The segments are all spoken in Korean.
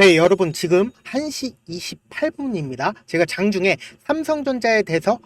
네, 여러분 지금 1시 28분입니다. 제가 장중에 삼성전자에 대해서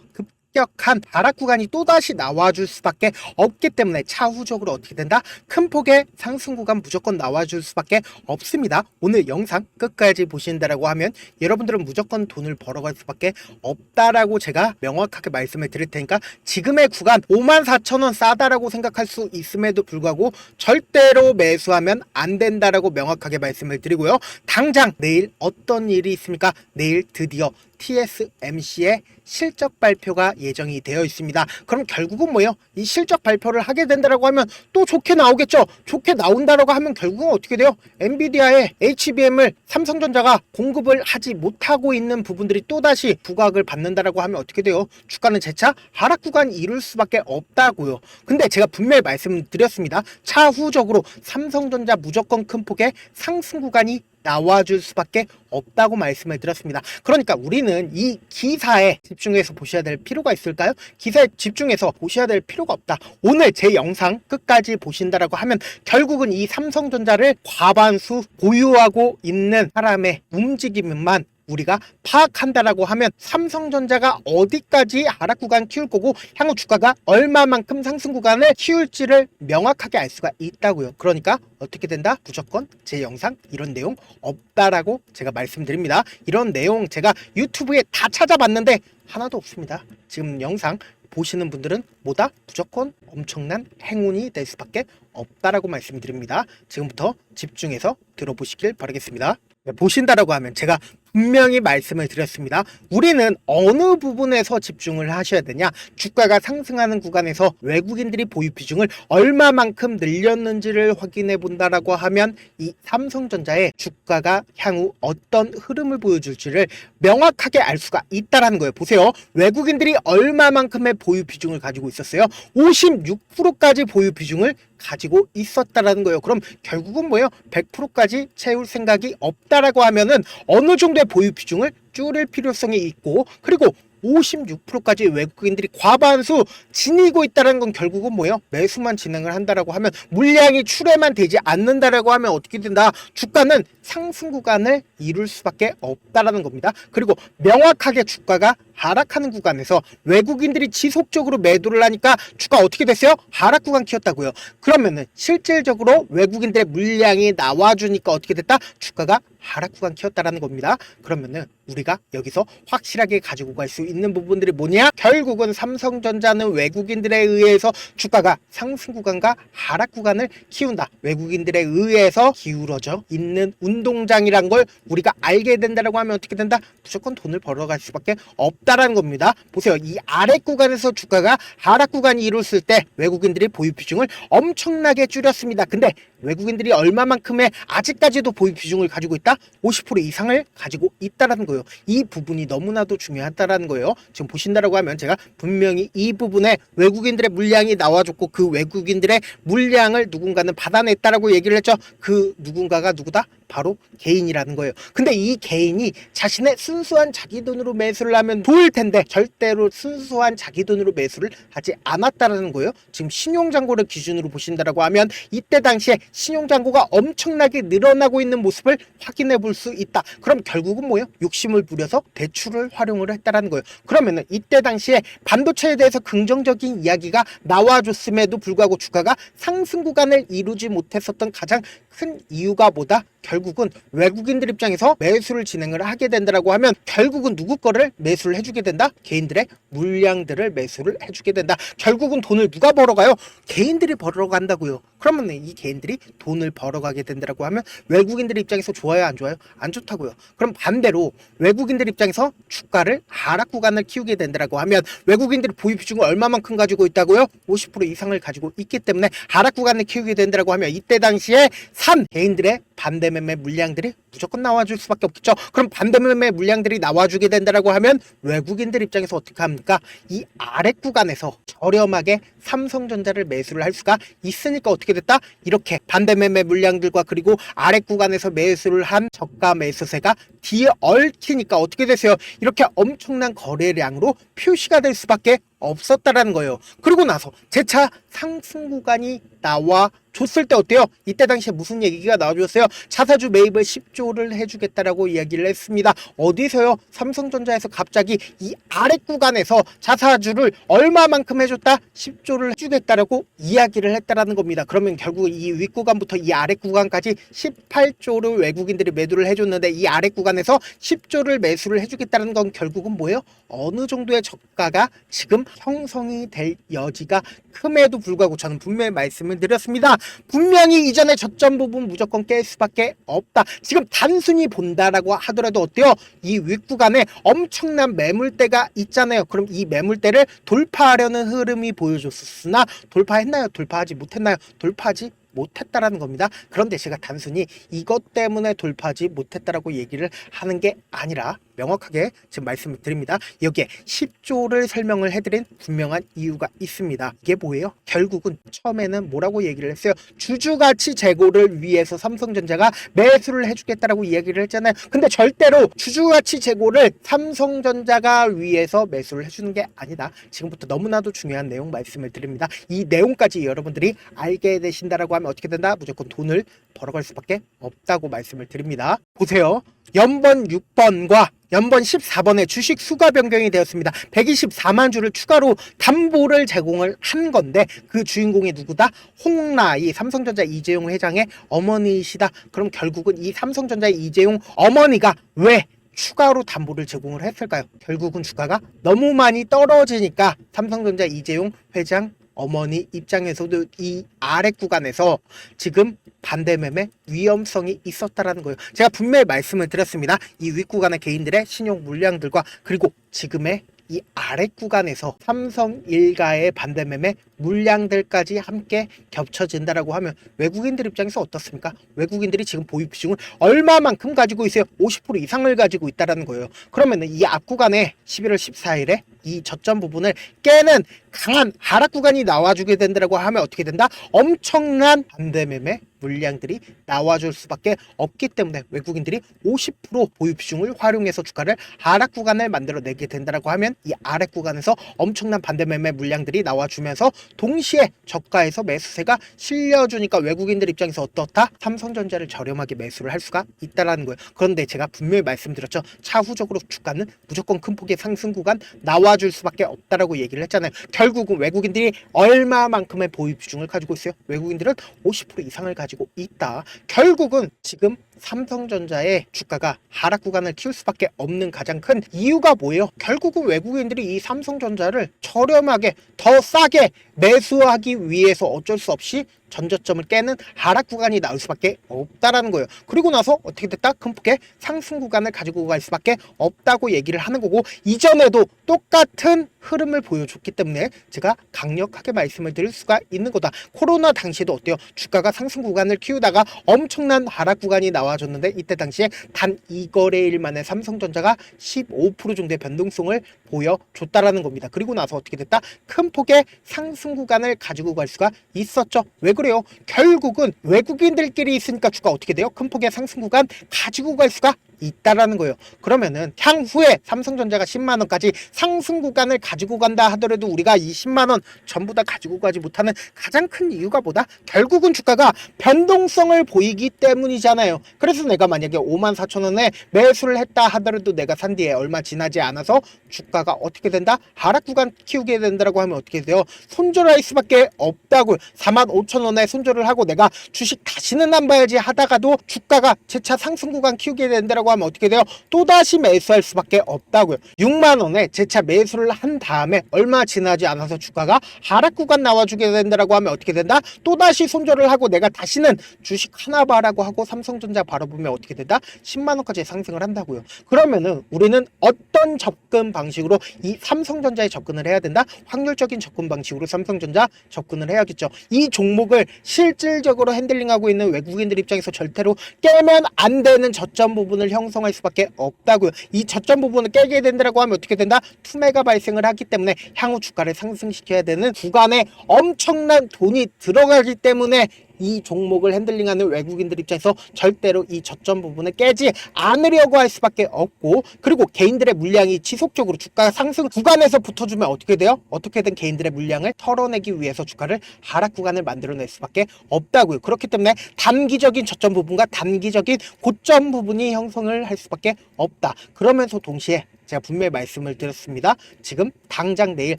급격한 하락 구간이 또다시 나와줄 수밖에 없기 때문에 차후적으로 어떻게 된다? 큰 폭의 상승 구간 무조건 나와줄 수밖에 없습니다. 오늘 영상 끝까지 보신다라고 하면 여러분들은 무조건 돈을 벌어갈 수밖에 없다라고 제가 명확하게 말씀을 드릴 테니까 지금의 구간 54,000원 싸다라고 생각할 수 있음에도 불구하고 절대로 매수하면 안 된다라고 명확하게 말씀을 드리고요. 당장 내일 어떤 일이 있습니까? 내일 드디어 TSMC의 실적 발표가 예정이 되어 있습니다. 그럼 결국은 뭐예요? 이 실적 발표를 하게 된다라고 하면 또 좋게 나오겠죠. 좋게 나온다라고 하면 결국은 어떻게 돼요? 엔비디아의 HBM을 삼성전자가 공급을 하지 못하고 있는 부분들이 또다시 부각을 받는다라고 하면 어떻게 돼요? 주가는 재차 하락 구간이 이룰 수밖에 없다고요. 근데 제가 분명히 말씀드렸습니다. 차후적으로 삼성전자 무조건 큰 폭의 상승 구간이 나와줄 수밖에 없다고 말씀을 드렸습니다. 그러니까 우리는 이 기사에 집중해서 보셔야 될 필요가 있을까요? 기사에 집중해서 보셔야 될 필요가 없다. 오늘 제 영상 끝까지 보신다라고 하면 결국은 이 삼성전자를 과반수 보유하고 있는 사람의 움직임만 우리가 파악한다라고 하면 삼성전자가 어디까지 하락 구간 키울 거고 향후 주가가 얼마만큼 상승 구간을 키울지를 명확하게 알 수가 있다고요. 그러니까 어떻게 된다? 무조건 제 영상 이런 내용 없다라고 제가 말씀드립니다. 이런 내용 제가 유튜브에 다 찾아봤는데 하나도 없습니다. 지금 영상 보시는 분들은 뭐다? 무조건 엄청난 행운이 될 수밖에 없다라고 말씀드립니다. 지금부터 집중해서 들어보시길 바라겠습니다. 보신다라고 하면 제가 분명히 말씀을 드렸습니다. 우리는 어느 부분에서 집중을 하셔야 되냐? 주가가 상승하는 구간에서 외국인들이 보유 비중을 얼마만큼 늘렸는지를 확인해 본다라고 하면 이 삼성전자의 주가가 향후 어떤 흐름을 보여줄지를 명확하게 알 수가 있다라는 거예요. 보세요. 외국인들이 얼마만큼의 보유 비중을 가지고 있었어요? 56%까지 보유 비중을 가지고 있었다라는 거예요. 그럼 결국은 뭐예요? 100%까지 채울 생각이 없다라고 하면은 어느 정도의 보유 비중을 줄일 필요성이 있고, 그리고 56%까지 외국인들이 과반수 지니고 있다는 건 결국은 뭐예요? 매수만 진행을 한다라고 하면 물량이 출회만 되지 않는다라고 하면 어떻게 된다? 주가는 상승 구간을 이룰 수밖에 없다라는 겁니다. 그리고 명확하게 주가가 하락하는 구간에서 외국인들이 지속적으로 매도를 하니까 주가 어떻게 됐어요? 하락 구간 키웠다고요. 그러면은 실질적으로 외국인들의 물량이 나와주니까 어떻게 됐다? 주가가 하락 구간 키웠다라는 겁니다. 그러면은 우리가 여기서 확실하게 가지고 갈 수 있는 부분들이 뭐냐? 결국은 삼성전자는 외국인들에 의해서 주가가 상승 구간과 하락 구간을 키운다. 외국인들에 의해서 기울어져 있는 운동장이란 걸 우리가 알게 된다라고 하면 어떻게 된다? 무조건 돈을 벌어갈 수밖에 없다라는 겁니다. 보세요. 이 아래 구간에서 주가가 하락 구간이 이뤘을 때 외국인들이 보유 비중을 엄청나게 줄였습니다. 근데 외국인들이 얼마만큼의 아직까지도 보유 비중을 가지고 있다? 50% 이상을 가지고 있다라는 거예요. 이 부분이 너무나도 중요하다라는 거예요. 지금 보신다라고 하면 제가 분명히 이 부분에 외국인들의 물량이 나와줬고 그 외국인들의 물량을 누군가는 받아냈다라고 얘기를 했죠. 그 누군가가 누구다? 바로 개인이라는 거예요. 근데 이 개인이 자신의 순수한 자기 돈으로 매수를 하면 좋을 텐데 절대로 순수한 자기 돈으로 매수를 하지 않았다라는 거예요. 지금 신용잔고를 기준으로 보신다라고 하면 이때 당시에 신용잔고가 엄청나게 늘어나고 있는 모습을 확인해 볼 수 있다. 그럼 결국은 뭐예요? 욕심을 부려서 대출을 활용을 했다라는 거예요. 그러면은 이때 당시에 반도체에 대해서 긍정적인 이야기가 나와줬음에도 불구하고 주가가 상승 구간을 이루지 못했었던 가장 큰 이유가 뭐다? 결국은 외국인들 입장에서 매수를 진행을 하게 된다라고 하면 결국은 누구 거를 매수를 해주게 된다? 개인들의 물량들을 매수를 해주게 된다. 결국은 돈을 누가 벌어가요? 개인들이 벌어간다고요. 그러면 이 개인들이 돈을 벌어가게 된다라고 하면 외국인들 입장에서 좋아요, 안 좋아요? 안 좋다고요. 그럼 반대로 외국인들 입장에서 주가를 하락 구간을 키우게 된다라고 하면 외국인들이 보유 비중을 얼마만큼 가지고 있다고요? 50% 이상을 가지고 있기 때문에 하락 구간을 키우게 된다라고 하면 이때 당시에 산 개인들의 반대 매매 물량들이 무조건 나와줄 수밖에 없겠죠. 그럼 반대 매매 물량들이 나와주게 된다라고 하면 외국인들 입장에서 어떻게 합니까? 이 아래 구간에서 저렴하게 삼성전자를 매수를 할 수가 있으니까 어떻게 됐다? 이렇게 반대 매매 물량들과 그리고 아래 구간에서 매수를 한 저가 매수세가 뒤에 얽히니까 어떻게 되세요? 이렇게 엄청난 거래량으로 표시가 될 수밖에 없었다라는 거예요. 그리고 나서 재차 상승 구간이 나와 줬을 때 어때요? 이때 당시에 무슨 얘기가 나와줬어요? 자사주 매입을 10조를 해주겠다라고 이야기를 했습니다. 어디서요? 삼성전자에서 갑자기 이 아래 구간에서 자사주를 얼마만큼 해줬다? 10조를 해주겠다라고 이야기를 했다라는 겁니다. 그러면 결국 이 윗구간부터 이 아래 구간까지 18조를 외국인들이 매도를 해줬는데 이 아래 구간에서 10조를 매수를 해주겠다는 건 결국은 뭐예요? 어느 정도의 저가가 지금 형성이 될 여지가 큼에도 불구하고 저는 분명히 말씀을 드렸습니다. 분명히 이전에 저점 부분 무조건 깰 수밖에 없다. 지금 단순히 본다라고 하더라도 어때요? 이 윗구간에 엄청난 매물대가 있잖아요. 그럼 이 매물대를 돌파하려는 흐름이 보여줬으나 돌파했나요? 돌파하지 못했나요? 돌파하지 못했다라는 겁니다. 그런데 제가 단순히 이것 때문에 돌파하지 못했다라고 얘기를 하는 게 아니라 명확하게 지금 말씀을 드립니다. 여기에 10조를 설명을 해드린 분명한 이유가 있습니다. 이게 뭐예요? 결국은 처음에는 뭐라고 얘기를 했어요? 주주가치 제고를 위해서 삼성전자가 매수를 해주겠다라고 이야기를 했잖아요. 근데 절대로 주주가치 제고를 삼성전자가 위해서 매수를 해주는 게 아니다. 지금부터 너무나도 중요한 내용 말씀을 드립니다. 이 내용까지 여러분들이 알게 되신다라고 하면 어떻게 된다? 무조건 돈을 벌어갈 수밖에 없다고 말씀을 드립니다. 보세요. 연번 6번과 연번 14번에 주식 수가 변경이 되었습니다. 124만 주를 추가로 담보를 제공을 한 건데 그 주인공이 누구다? 홍라이 삼성전자 이재용 회장의 어머니이시다. 그럼 결국은 이 삼성전자 이재용 어머니가 왜 추가로 담보를 제공을 했을까요? 결국은 주가가 너무 많이 떨어지니까 삼성전자 이재용 회장 어머니 입장에서도 이 아래 구간에서 지금 반대 매매 위험성이 있었다라는 거예요. 제가 분명히 말씀을 드렸습니다. 이 윗구간의 개인들의 신용 물량들과 그리고 지금의 이 아래 구간에서 삼성 일가의 반대 매매 물량들까지 함께 겹쳐진다라고 하면 외국인들 입장에서 어떻습니까? 외국인들이 지금 보유 비중을 얼마만큼 가지고 있어요? 50% 이상을 가지고 있다라는 거예요. 그러면은 이 앞 구간에 11월 14일에 이 저점 부분을 깨는 강한 하락 구간이 나와주게 된다고 하면 어떻게 된다? 엄청난 반대 매매 물량들이 나와줄 수밖에 없기 때문에 외국인들이 50% 보유 비중을 활용해서 주가를 하락 구간을 만들어내게 된다고 하면 이 아래 구간에서 엄청난 반대 매매 물량들이 나와주면서 동시에 저가에서 매수세가 실려주니까 외국인들 입장에서 어떻다? 삼성전자를 저렴하게 매수를 할 수가 있다라는 거예요. 그런데 제가 분명히 말씀드렸죠. 차후적으로 주가는 무조건 큰 폭의 상승 구간 나와줄 수밖에 없다라고 얘기를 했잖아요. 결국은 외국인들이 얼마만큼의 보유 비중을 가지고 있어요? 외국인들은 50% 이상을 가지고 있다. 결국은 지금 삼성전자의 주가가 하락 구간을 키울 수밖에 없는 가장 큰 이유가 뭐예요? 결국은 외국인들이 이 삼성전자를 저렴하게 더 싸게 매수하기 위해서 어쩔 수 없이 전저점을 깨는 하락 구간이 나올 수밖에 없다라는 거예요. 그리고 나서 어떻게 됐다? 큰 폭의 상승 구간을 가지고 갈 수밖에 없다고 얘기를 하는 거고 이전에도 똑같은 흐름을 보여줬기 때문에 제가 강력하게 말씀을 드릴 수가 있는 거다. 코로나 당시에도 어때요? 주가가 상승 구간을 키우다가 엄청난 하락 구간이 나와줬는데 이때 당시에 단 2거래일 만에 삼성전자가 15% 정도의 변동성을 보여줬다라는 겁니다. 그리고 나서 어떻게 됐다? 큰 폭의 상승 구간을 가지고 갈 수가 있었죠. 왜 그래요? 결국은 외국인들끼리 있으니까 주가 어떻게 돼요? 큰 폭의 상승 구간 가지고 갈 수가 있다라는 거예요. 그러면은 향후에 삼성전자가 10만원까지 상승 구간을 가지고 간다 하더라도 우리가 이 10만원 전부 다 가지고 가지 못하는 가장 큰 이유가 뭐다? 결국은 주가가 변동성을 보이기 때문이잖아요. 그래서 내가 만약에 54,000원에 매수를 했다 하더라도 내가 산 뒤에 얼마 지나지 않아서 주가가 어떻게 된다? 하락 구간 키우게 된다라고 하면 어떻게 돼요? 손절할 수밖에 없다고요. 45,000원에 손절을 하고 내가 주식 다시는 안 봐야지 하다가도 주가가 재차 상승 구간 키우게 된다라고 하면 어떻게 돼요? 또다시 매수할 수밖에 없다고요. 6만원에 재차 매수를 한 다음에 얼마 지나지 않아서 주가가 하락 구간 나와주게 된다라고 하면 어떻게 된다? 또다시 손절을 하고 내가 다시는 주식 하나 봐라고 하고 삼성전자 바라보면 어떻게 된다? 10만원까지 상승을 한다고요. 그러면은 우리는 어떤 접근 방식으로 이 삼성전자에 접근을 해야 된다? 확률적인 접근 방식으로 삼성전자 접근을 해야겠죠. 이 종목을 실질적으로 핸들링하고 있는 외국인들 입장에서 절대로 깨면 안 되는 저점 부분을 형성할 수밖에 없다고요. 이 저점 부분을 깨게 된다고 하면 어떻게 된다? 투매가 발생을 하기 때문에 향후 주가를 상승시켜야 되는 구간에 엄청난 돈이 들어가기 때문에 이 종목을 핸들링하는 외국인들 입장에서 절대로 이 저점 부분을 깨지 않으려고 할 수밖에 없고, 그리고 개인들의 물량이 지속적으로 주가 상승 구간에서 붙어주면 어떻게 돼요? 어떻게든 개인들의 물량을 털어내기 위해서 주가를 하락 구간을 만들어낼 수밖에 없다고요. 그렇기 때문에 단기적인 저점 부분과 단기적인 고점 부분이 형성을 할 수밖에 없다. 그러면서 동시에 제가 분명히 말씀을 드렸습니다. 지금 당장 내일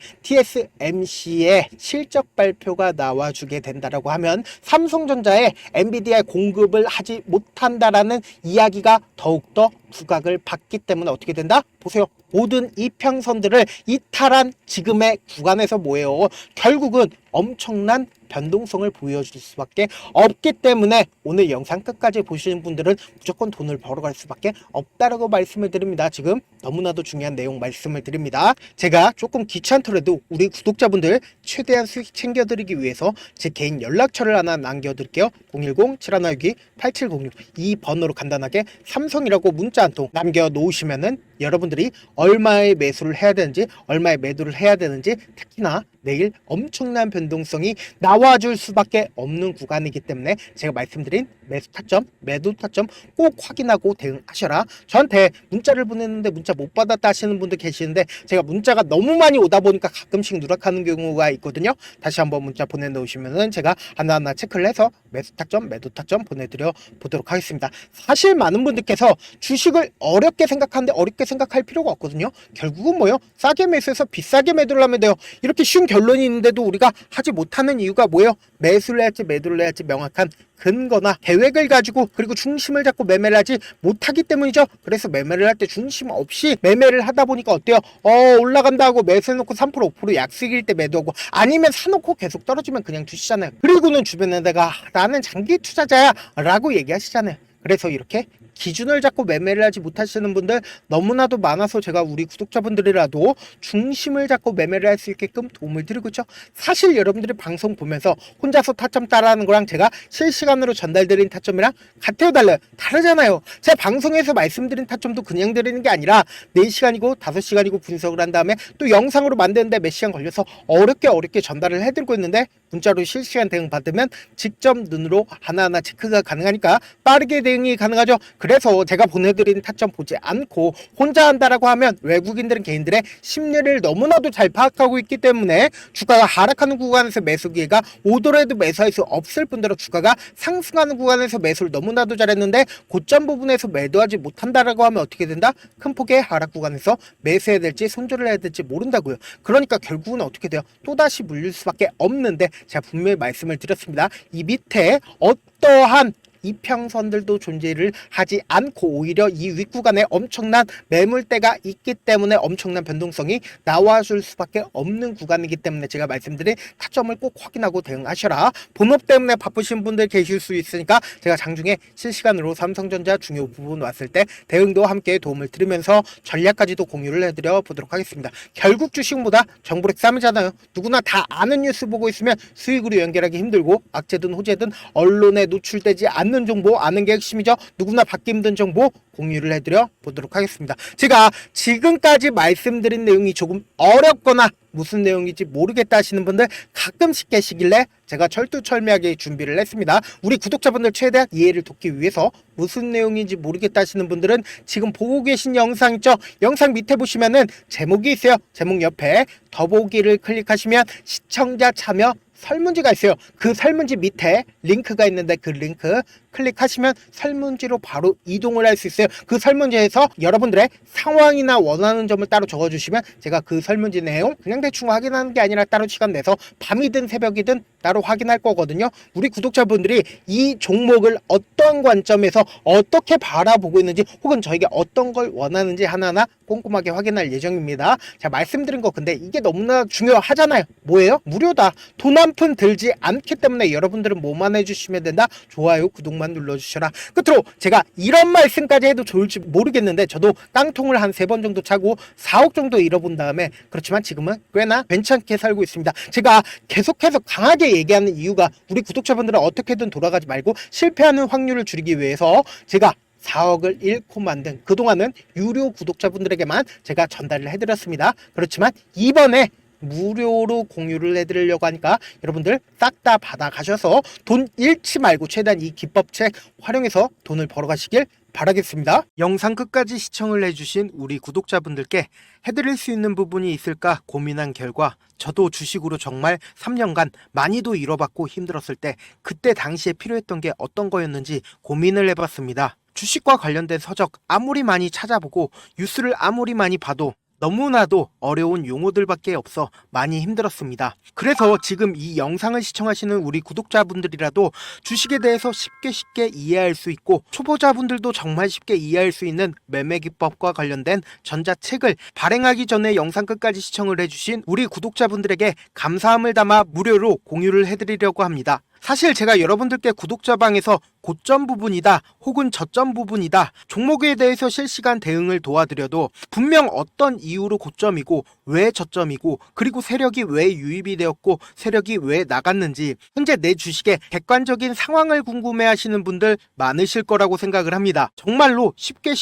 TSMC의 실적 발표가 나와주게 된다라고 하면 삼성전자에 엔비디아의 공급을 하지 못한다라는 이야기가 더욱더 부각을 받기 때문에 어떻게 된다? 보세요. 모든 이평선들을 이탈한 지금의 구간에서 뭐예요? 결국은 엄청난 변동성을 보여줄 수밖에 없기 때문에 오늘 영상 끝까지 보시는 분들은 무조건 돈을 벌어갈 수밖에 없다라고 말씀을 드립니다. 지금 너무나도 중요한 내용 말씀을 드립니다. 제가 조금 귀찮더라도 우리 구독자분들 최대한 수익 챙겨드리기 위해서 제 개인 연락처를 하나 남겨드릴게요. 010-7162-8706 이 번호로 간단하게 삼성이라고 문자 한 통 남겨놓으시면은 여러분들이 얼마의 매수를 해야 되는지, 얼마의 매도를 해야 되는지, 특히나 내일 엄청난 변동성이 나와줄 수밖에 없는 구간이기 때문에 제가 말씀드린 매수 타점, 매도 타점 꼭 확인하고 대응하셔라. 저한테 문자를 보냈는데 문자 못 받았다 하시는 분들 계시는데 제가 문자가 너무 많이 오다 보니까 가끔씩 누락하는 경우가 있거든요. 다시 한번 문자 보내놓으시면은 제가 하나하나 체크를 해서 매수 타점, 매도 타점 보내드려 보도록 하겠습니다. 사실 많은 분들께서 주식을 어렵게 생각하는데 어렵게 생각할 필요가 없거든요. 결국은 뭐예요? 싸게 매수해서 비싸게 매도를 하면 돼요. 이렇게 쉬운 결론이 있는데도 우리가 하지 못하는 이유가 뭐예요? 매수를 해야지 매도를 해야지 명확한 근거나 계획을 가지고, 그리고 중심을 잡고 매매를 하지 못하기 때문이죠. 그래서 매매를 할 때 중심 없이 매매를 하다 보니까 어때요? 올라간다 하고 매수해놓고 3% 5% 약식일 때 매도하고, 아니면 사놓고 계속 떨어지면 그냥 두시잖아요. 그리고는 주변에다가 나는 장기 투자자야 라고 얘기하시잖아요. 그래서 이렇게 기준을 잡고 매매를 하지 못하시는 분들 너무나도 많아서 제가 우리 구독자분들이라도 중심을 잡고 매매를 할 수 있게끔 도움을 드리고 있죠. 사실 여러분들이 방송 보면서 혼자서 타점 따라하는 거랑 제가 실시간으로 전달드린 타점이랑 같아요, 달라요? 다르잖아요. 제가 방송에서 말씀드린 타점도 그냥 드리는 게 아니라 4시간이고 5시간이고 분석을 한 다음에 또 영상으로 만드는데 몇 시간 걸려서 어렵게 전달을 해드리고 있는데, 문자로 실시간 대응 받으면 직접 눈으로 하나하나 체크가 가능하니까 빠르게 대응이 가능하죠. 그래서 제가 보내드린 타점 보지 않고 혼자 한다라고 하면 외국인들은 개인들의 심리를 너무나도 잘 파악하고 있기 때문에 주가가 하락하는 구간에서 매수 기회가 오더라도 매수할 수 없을 뿐더러 주가가 상승하는 구간에서 매수를 너무나도 잘했는데 고점 부분에서 매도하지 못한다라고 하면 어떻게 된다? 큰 폭의 하락 구간에서 매수해야 될지 손절을 해야 될지 모른다고요. 그러니까 결국은 어떻게 돼요? 또다시 물릴 수밖에 없는데 제가 분명히 말씀을 드렸습니다. 이 밑에 어떠한 이평선들도 존재를 하지 않고 오히려 이 윗구간에 엄청난 매물대가 있기 때문에 엄청난 변동성이 나와줄 수밖에 없는 구간이기 때문에 제가 말씀드린 타점을 꼭 확인하고 대응하셔라. 본업 때문에 바쁘신 분들 계실 수 있으니까 제가 장중에 실시간으로 삼성전자 중요 부분 왔을 때 대응도 함께 도움을 드리면서 전략까지도 공유를 해드려 보도록 하겠습니다. 결국 주식보다 정보력 쌈이잖아요. 누구나 다 아는 뉴스 보고 있으면 수익으로 연결하기 힘들고, 악재든 호재든 언론에 노출되지 않는 정보 아는 게 핵심이죠. 누구나 받기 힘든 정보 공유를 해드려 보도록 하겠습니다. 제가 지금까지 말씀드린 내용이 조금 어렵거나 무슨 내용인지 모르겠다 하시는 분들 가끔씩 계시길래 제가 철두철미하게 준비를 했습니다. 우리 구독자분들 최대한 이해를 돕기 위해서 무슨 내용인지 모르겠다 하시는 분들은 지금 보고 계신 영상 있죠? 영상 밑에 보시면은 제목이 있어요. 제목 옆에 더보기를 클릭하시면 시청자 참여 설문지가 있어요. 그 설문지 밑에 링크가 있는데 그 링크 클릭하시면 설문지로 바로 이동을 할 수 있어요. 그 설문지에서 여러분들의 상황이나 원하는 점을 따로 적어주시면 제가 그 설문지 내용 그냥 대충 확인하는 게 아니라 따로 시간 내서 밤이든 새벽이든 따로 확인할 거거든요. 우리 구독자분들이 이 종목을 어떤 관점에서 어떻게 바라보고 있는지, 혹은 저에게 어떤 걸 원하는지 하나하나 꼼꼼하게 확인할 예정입니다. 제가 말씀드린 거 근데 이게 너무나 중요하잖아요. 뭐예요? 무료다. 돈 한 푼 들지 않기 때문에 여러분들은 뭐만 해주시면 된다? 좋아요, 구독만 눌러주셔라. 끝으로 제가 이런 말씀까지 해도 좋을지 모르겠는데 저도 깡통을 한 3번 정도 차고 4억 정도 잃어본 다음에, 그렇지만 지금은 꽤나 괜찮게 살고 있습니다. 제가 계속해서 강하게 얘기하는 이유가 우리 구독자분들은 어떻게든 돌아가지 말고 실패하는 확률을 줄이기 위해서 제가 4억을 잃고 만든, 그동안은 유료 구독자분들에게만 제가 전달을 해드렸습니다. 그렇지만 이번에 무료로 공유를 해드리려고 하니까 여러분들 싹 다 받아가셔서 돈 잃지 말고 최대한 이 기법책 활용해서 돈을 벌어가시길 바라겠습니다. 영상 끝까지 시청을 해주신 우리 구독자분들께 해드릴 수 있는 부분이 있을까 고민한 결과 저도 주식으로 정말 3년간 많이도 잃어봤고 힘들었을 때 그때 당시에 필요했던 게 어떤 거였는지 고민을 해봤습니다. 주식과 관련된 서적 아무리 많이 찾아보고 뉴스를 아무리 많이 봐도 너무나도 어려운 용어들밖에 없어 많이 힘들었습니다. 그래서 지금 이 영상을 시청하시는 우리 구독자분들이라도 주식에 대해서 쉽게 이해할 수 있고 초보자분들도 정말 쉽게 이해할 수 있는 매매 기법과 관련된 전자책을 발행하기 전에 영상 끝까지 시청을 해주신 우리 구독자분들에게 감사함을 담아 무료로 공유를 해드리려고 합니다. 사실 제가 여러분들께 구독자방에서 고점 부분이다 혹은 저점 부분이다 종목에 대해서 실시간 대응을 도와드려도 분명 어떤 이유로 고점이고 왜 저점이고 그리고 세력이 왜 유입이 되었고 세력이 왜 나갔는지 현재 내 주식의 객관적인 상황을 궁금해 하시는 분들 많으실 거라고 생각을 합니다. 정말로 쉽게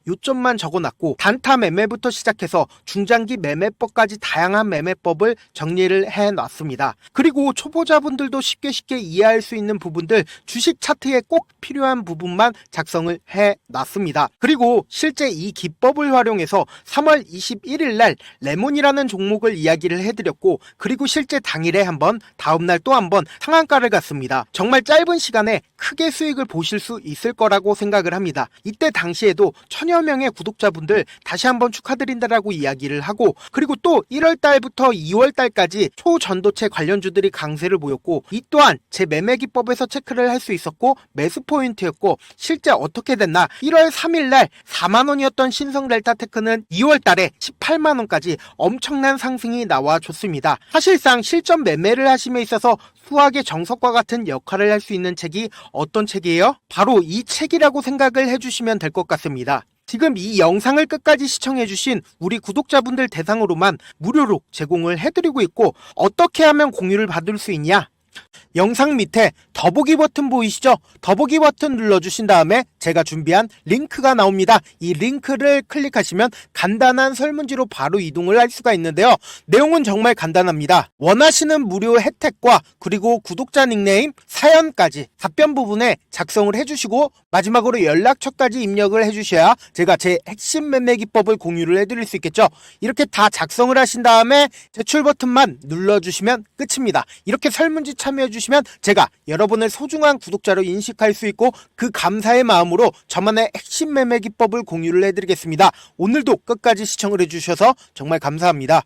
요점만 적어놨고 단타 매매부터 시작해서 중장기 매매법까지 다양한 매매법을 정리를 해놨습니다. 그리고 초보자분들도 쉽게 이해할 수 있는 부분들 주식 차트에 꼭 필요한 부분만 작성을 해놨습니다. 그리고 실제 이 기법을 활용해서 3월 21일 날 레몬이라는 종목을 이야기를 해드렸고 그리고 실제 당일에 한번 다음날 또 한번 상한가를 갔습니다. 정말 짧은 시간에 크게 수익을 보실 수 있을 거라고 생각을 합니다. 이때 당시에도 1000여 명의 구독자분들 다시 한번 축하드린다라고 이야기를 하고 그리고 또 1월 달부터 2월 달까지 초전도체 관련주들이 강세를 보였고 이 또한 제 매매 기법에서 체크를 할 수 있었고 매수 포인트였고 실제 어떻게 됐나 1월 3일 날 4만원이었던 신성 델타테크는 2월 달에 18만원까지 엄청난 상승이 나와줬습니다. 사실상 실전 매매를 하심에 있어서 수학의 정석과 같은 역할을 할 수 있는 책이 어떤 책이에요? 바로 이 책이라고 생각을 해주시면 될 것 같습니다. 지금 이 영상을 끝까지 시청해주신 우리 구독자분들 대상으로만 무료로 제공을 해드리고 있고 어떻게 하면 공유를 받을 수 있냐? 영상 밑에 더보기 버튼 보이시죠? 더보기 버튼 눌러주신 다음에 제가 준비한 링크가 나옵니다. 이 링크를 클릭하시면 간단한 설문지로 바로 이동을 할 수가 있는데요. 내용은 정말 간단합니다. 원하시는 무료 혜택과 그리고 구독자 닉네임, 사연까지 답변 부분에 작성을 해주시고 마지막으로 연락처까지 입력을 해주셔야 제가 제 핵심 매매 기법을 공유를 해드릴 수 있겠죠. 이렇게 다 작성을 하신 다음에 제출 버튼만 눌러주시면 끝입니다. 이렇게 설문지 참여해주시면 제가 여러분을 소중한 구독자로 인식할 수 있고 그 감사의 마음으로 저만의 핵심 매매 기법을 공유를 해드리겠습니다. 오늘도 끝까지 시청을 해주셔서 정말 감사합니다.